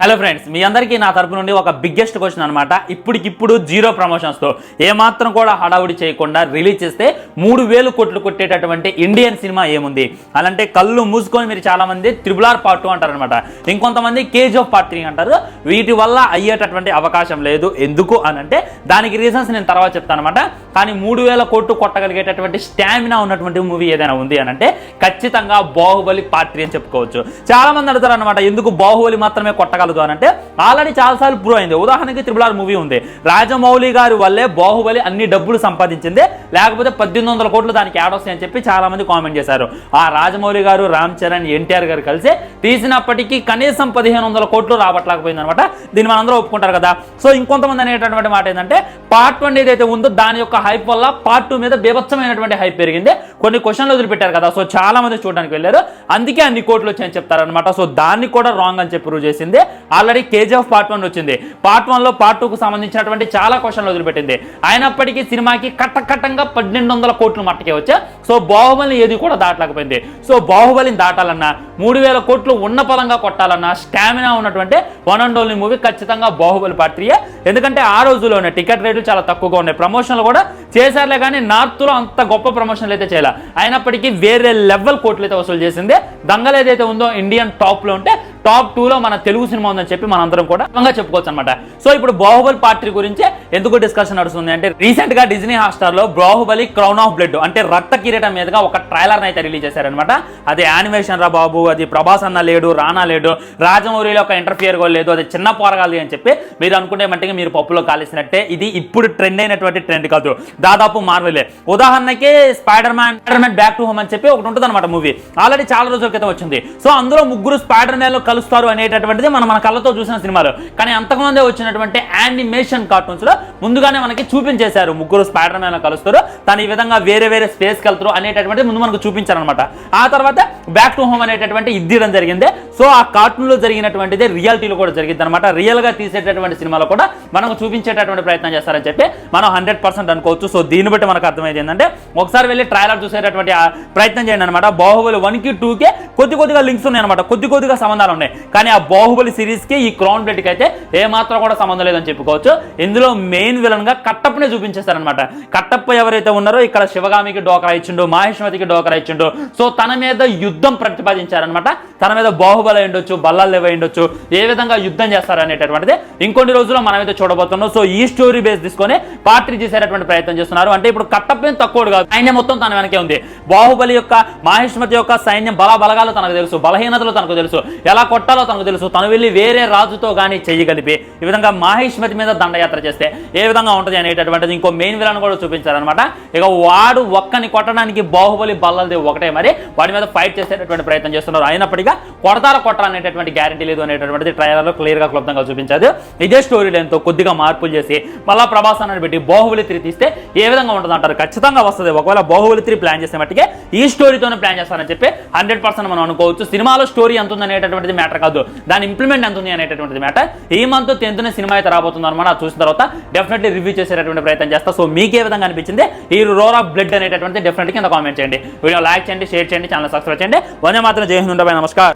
Hello friends, మీ అందరికీ నా తరపు నుండి ఒక బిగ్గెస్ట్ క్వశ్చన్ అనమాట. ఇప్పటికిప్పుడు జీరో ప్రమోషన్స్తో ఏమాత్రం కూడా హడావుడి చేయకుండా రిలీజ్ చేస్తే 3,000 కోట్లు కొట్టేటటువంటి ఇండియన్ సినిమా ఏముంది? అలాంటే కళ్ళు మూసుకొని మీరు చాలా మంది RRR Part 2 అంటారు అనమాట. ఇంకొంతమంది KGF Part 3 అంటారు. వీటి వల్ల అయ్యేటటువంటి అవకాశం లేదు. ఎందుకు అని అంటే దానికి రీజన్స్ నేను తర్వాత చెప్తాను అనమాట. కానీ 3,000 కోట్లు కొట్టగలిగేటటువంటి స్టామినా ఉన్నటువంటి మూవీ ఏదైనా ఉంది అని అంటే ఖచ్చితంగా బాహుబలి Part 3 అని చెప్పుకోవచ్చు. చాలా మంది అడుగుతారు అనమాట, ఎందుకు బాహుబలి మాత్రమే కొట్టగలదు అంటే ఆల్రెడీ చాలాసార్లు ప్రూవ్ అయింది. ఉదాహరణకి RRR మూవీ ఉంది, రాజమౌళి గారి వల్లే బాహుబలి అన్ని డబ్బులు సంపాదించింది, లేకపోతే 1,800 కోట్లు దానికి యాడ్ వస్తాయని చెప్పి చాలా మంది కామెంట్ చేశారు. ఆ రాజమౌళి గారు, రామ్ చరణ్, ఎన్టీఆర్ గారు కలిసి తీసినప్పటికీ కనీసం 1,500 కోట్లు రాబట్టలేకపోయింది అనమాట. దీన్ని మనందరూ ఒప్పుకుంటారు కదా. సో ఇంకొంతమంది అనేటటువంటి మాట ఏంటంటే Part 1 ఏదైతే ఉందో దాని యొక్క హైప్ వల్ల Part 2 మీద బీభత్సమైనటువంటి హైప్ పెరిగింది. కొన్ని క్వశ్చన్లు వదిలిపెట్టారు కదా, సో చాలా మంది చూడడానికి వెళ్ళారు, అందుకే అన్ని కోట్లు వచ్చాయని చెప్తారనమాట. సో దాన్ని కూడా రాంగ్ అని చెప్పి ప్రూవ్ చేసింది. ఆల్రెడీ KGF Part 1 వచ్చింది. Part 1 లో Part 2 కు సంబంధించినటువంటి చాలా క్వశ్చన్లు వదిలిపెట్టింది. అయినప్పటికీ సినిమాకి కట్టకట్టంగా 1,200 కోట్లు మట్టుకే వచ్చా. సో బాహుబలి ఏది కూడా దాటలేకపోయింది. సో బాహుబలిని దాటాలన్నా 3,000 కోట్లు ఉన్న పలంగా కొట్టాలన్నా స్టామినా ఉన్నటువంటి వన్ అండ్ ఓన్లీ మూవీ ఖచ్చితంగా బాహుబలి Part 3. ఎందుకంటే ఆ రోజుల్లోనే టికెట్ రేట్లు చాలా తక్కువగా ఉన్నాయి, ప్రమోషన్లు కూడా చేశారులే కానీ నార్త్లో అంత గొప్ప ప్రమోషన్లు అయితే చేయాలి. అయినప్పటికీ వేరే లెవెల్ కోట్లు అయితే వసూలు చేసింది. దంగల్ ఏదైతే ఉందో ఇండియన్ టాప్లో ఉంటే టాప్ 2లో మన తెలుగు సినిమా ఉందని చెప్పి మనందరం కూడా చెప్పుకోవచ్చు అనమాట. సో ఇప్పుడు బాహుబలి Part 3 గురించి ఎందుకు డిస్కషన్ నడుస్తుంది అంటే రీసెంట్ గా డిజ్నీ హాట్‌స్టార్ లో బాహుబలి క్రౌన్ ఆఫ్ బ్లడ్ అంటే రక్త కిరీటం మీదుగా ఒక ట్రైలర్ అయితే రిలీజ్ చేశారనమాట. అది యానిమేషన్ రా బాబు, అది ప్రభాస్ అన్న లేడు, రానా లేడు, రాజమౌళిలో ఒక ఇంటర్ఫియర్ కూడా లేదు, అది చిన్న పోరగాలి అని చెప్పి మీరు అనుకుంటే మట్టిగా మీరు పప్పులో కాలేసినట్టే. ఇది ఇప్పుడు ట్రెండ్ అయినటువంటి ట్రెండ్ కాదు, దాదాపు మార్వెలే. ఉదాహరణకి spider man back to home అని చెప్పి ఒకటి ఉంటుంది అనమాట. మూవీ ఆల్రెడీ చాలా రోజుల క్రితం వచ్చింది. సో అందులో ముగ్గురు స్పైడర్ మ్యాన్ కలుస్తారు అనేటటువంటిది మన కళ్ళతో చూసిన సినిమాలు. కానీ అంతకుముందే వచ్చినటువంటి యానిమేషన్ కార్టూన్స్ లో ముందుగానే మనకి చూపించేశారు, ముగ్గురు స్పైడర్ మ్యాన్ కలుస్తారు, తను ఈ విధంగా వేరే వేరే స్పేస్కి వెళ్తారు అనేటటువంటిది ముందు మనకు చూపించారు అనమాట. ఆ తర్వాత బ్యాక్ టు హోమ్ అనేటటువంటి ఇద్దరం జరిగింది. సో ఆ కార్టూన్ లో జరిగినటువంటిది రియాలిటీలో కూడా జరిగింది అనమాట. రియల్ గా తీసేటటువంటి సినిమాలో కూడా మనకు చూపించేటటువంటి ప్రయత్నం చేస్తారని చెప్పి మనం 100% అనుకోవచ్చు. సో దీన్ని బట్టి మనకు అర్థమైంది ఏంటంటే ఒకసారి వెళ్ళి ట్రైలర్ చూసేటటువంటి ప్రయత్నం చేయండి అనమాట. బాహుబలి 1కి 2కి కొద్దిగా లింక్స్ ఉన్నాయి అనమాట, కొద్దిగా సంబంధాలు ఉన్నాయి. కానీ ఆ బాహుబలి సిరీస్ కి ఈ క్రౌన్ బ్లడ్ కి అయితే ఏమాత్రం కూడా సంబంధం లేదని చెప్పుకోవచ్చు. ఇందులో మెయిన్ విలన్ గా కట్టప్పనే చూపించేస్తారనమాట. కట్టప్ప ఎవరైతే ఉన్నారో ఇక్కడ శివగామికి డోకరా ఇచ్చిండు, మహేశ్వతికి డోకరా ఇచ్చిండు. సో తన మీద యుద్ధం ప్రతిపాదించారనమాట. తన మీద బాహుబలి ఉండొచ్చు, బల్లాలు ఉండొచ్చు, ఏ విధంగా యుద్ధం చేస్తారనేటటువంటిది ఇంకొన్ని రోజుల్లో మనమైతే చూడబోతున్నాం. సో ఈ స్టోరీ బేస్ తీసుకొని Part 3 చేసేటటువంటి ప్రయత్నం చేస్తున్నారు. అంటే ఇప్పుడు కట్టప్ప తక్కువ కాదు, సైన్యం మొత్తం తన వెనకే ఉంది. బాహుబలి యొక్క మహేశ్వతి యొక్క సైన్యం బలగాలు తనకు తెలుసు, బలహీనతలు తనకు తెలుసు, ఎలా కొట్టాలో తనకు తెలుసు. తను వెళ్ళి వేరే రాజుతో కానీ చెయ్యగలిపి ఈ విధంగా మహేశ్వతి మీద దండయాత్ర చేస్తే ఏ విధంగా ఉంటుంది అనేటటువంటిది ఇంకో మెయిన్ విలన్ కూడా చూపించారనమాట. ఇక వాడు ఒక్కని కొట్టడానికి బాహుబలి బల్లది ఒకటే, మరి వాడి మీద ఫైట్ చేసేటటువంటి ప్రయత్నం చేస్తున్నారు. అయినప్పటికీ కొట్టాలనేటటువంటి గ్యారంటీ లేదు అనేటటువంటిది ట్రైలర్ లో క్లియర్ గా క్లుప్తంగా చూపించారు. ఇదే స్టోరీ లైన్తో కొద్దిగా మార్పులు చేసి మళ్ళా ప్రభాస్ అని పెట్టి బాహుబలి 3 తీస్తే ఏ విధంగా ఉంటుంది అంటారు. ఖచ్చితంగా వస్తుంది. ఒకవేళ బాహుబలి 3 ప్లాన్ చేసే మట్టికే ఈ స్టోరీతోనే ప్లాన్ చేస్తారని చెప్పి 100% మనం అనుకోవచ్చు. సినిమాలో స్టోరీ ఎంత ఉంది అనేటటువంటిది మ్యాటర్ కాదు, దాని ఇంప్లిమెంట్ ఎంత ఉంది అనేటటువంటిది మ్యాటర్. ఈ మంత్ 10th సినిమా అయితే రాబోతుంది అనమాట. అది చూసిన తర్వాత డెఫినెట్లీ రివ్యూ చేసేటటువంటి ప్రయత్నం చేస్తా. సో మీకు ఏ విధంగా అనిపించింది ఈ రోర్ ఆఫ్ బ్లడ్ అనేటటువంటి డెఫినెట్లీ కింద కామెంట్ చేయండి. వీడియో లైక్ చేయండి, షేర్ చేయండి, ఛానల్ సబ్స్క్రైబ్ చేయండి. వందే మాత్రం. జై హింద్, నమస్కారం.